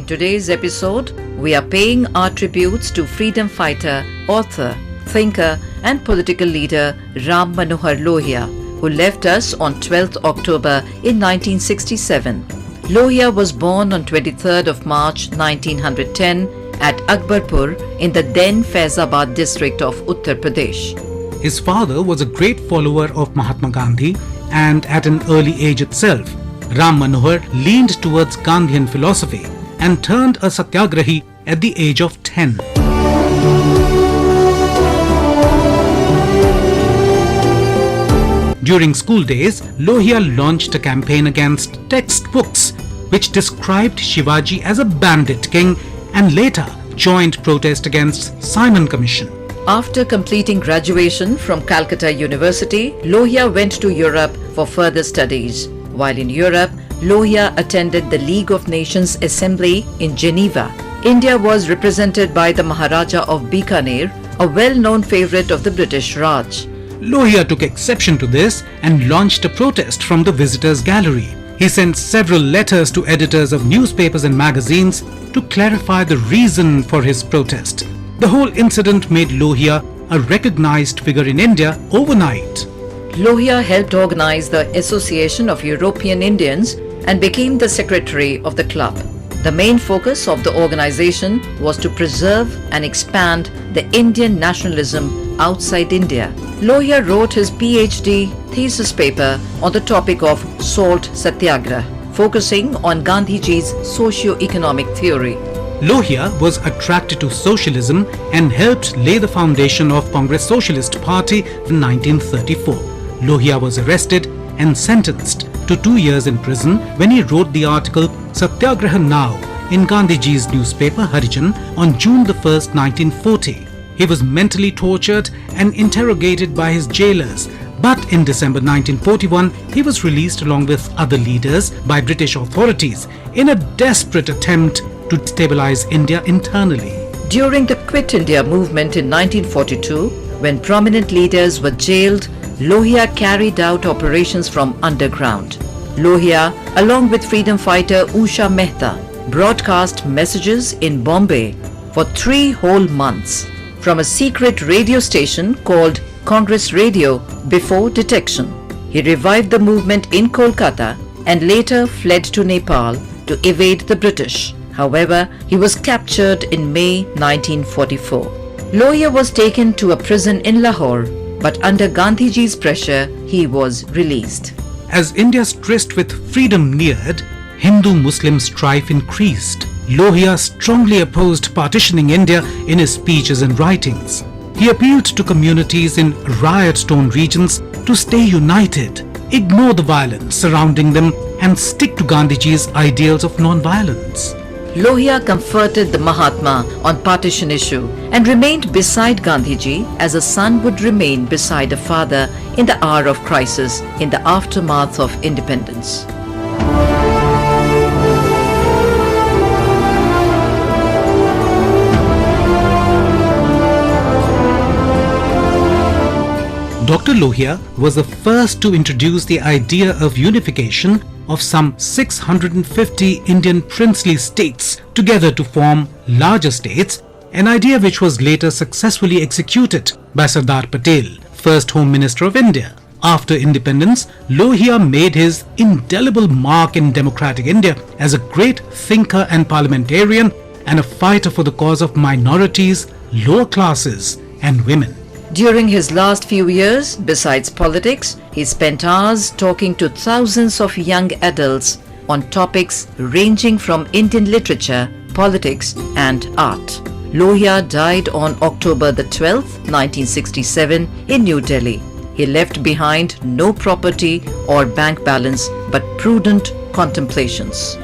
In today's episode, we are paying our tributes to freedom fighter, author, thinker and political leader Ram Manohar Lohia, who left us on 12th October in 1967. Lohia was born on 23rd of March 1910 at Akbarpur in the then Faizabad district of Uttar Pradesh. His father was a great follower of Mahatma Gandhi, and at an early age itself, Ram Manohar leaned towards Gandhian philosophy and turned a satyagrahi at the age of 10. During school days, Lohia launched a campaign against textbooks which described Shivaji as a bandit king, and later joined protest against Simon Commission. After completing graduation from Calcutta University, Lohia went to Europe for further studies. While in Europe, Lohia attended the League of Nations Assembly in Geneva. India was represented by the Maharaja of Bikaner, a well-known favourite of the British Raj. Lohia took exception to this and launched a protest from the visitors' gallery. He sent several letters to editors of newspapers and magazines to clarify the reason for his protest. The whole incident made Lohia a recognized figure in India overnight. Lohia helped organize the Association of European Indians and became the secretary of the club. The main focus of the organization was to preserve and expand the Indian nationalism outside India. Lohia wrote his PhD thesis paper on the topic of salt satyagraha, focusing on Gandhiji's socio-economic theory. Lohia was attracted to socialism and helped lay the foundation of Congress Socialist Party in 1934. Lohia was arrested and sentenced to 2 years in prison when he wrote the article Satyagraha Now in Gandhiji's newspaper Harijan on June 1st, 1940. He was mentally tortured and interrogated by his jailers, but in December 1941 he was released along with other leaders by British authorities in a desperate attempt to destabilize India internally. During the Quit India movement in 1942, when prominent leaders were jailed, Lohia carried out operations from underground. Lohia, along with freedom fighter Usha Mehta, broadcast messages in Bombay for 3 whole months from a secret radio station called Congress Radio before detection. He revived the movement in Kolkata and later fled to Nepal to evade the British. However, he was captured in May 1944. Lohia was taken to a prison in Lahore, but under Gandhiji's pressure, he was released. As India's tryst with freedom neared, Hindu-Muslim strife increased. Lohia strongly opposed partitioning India in his speeches and writings. He appealed to communities in riot-torn regions to stay united, ignore the violence surrounding them, and stick to Gandhiji's ideals of non-violence. Lohia comforted the Mahatma on partition issue and remained beside Gandhiji as a son would remain beside a father in the hour of crisis in the aftermath of independence. Dr. Lohia was the first to introduce the idea of unification of some 650 Indian princely states together to form larger states, an idea which was later successfully executed by Sardar Patel, first Home Minister of India. After independence, Lohia made his indelible mark in democratic India as a great thinker and parliamentarian and a fighter for the cause of minorities, lower classes and women. During his last few years, besides politics, he spent hours talking to thousands of young adults on topics ranging from Indian literature, politics and art. Lohia died on October the 12th, 1967 in New Delhi. He left behind no property or bank balance but prudent contemplations.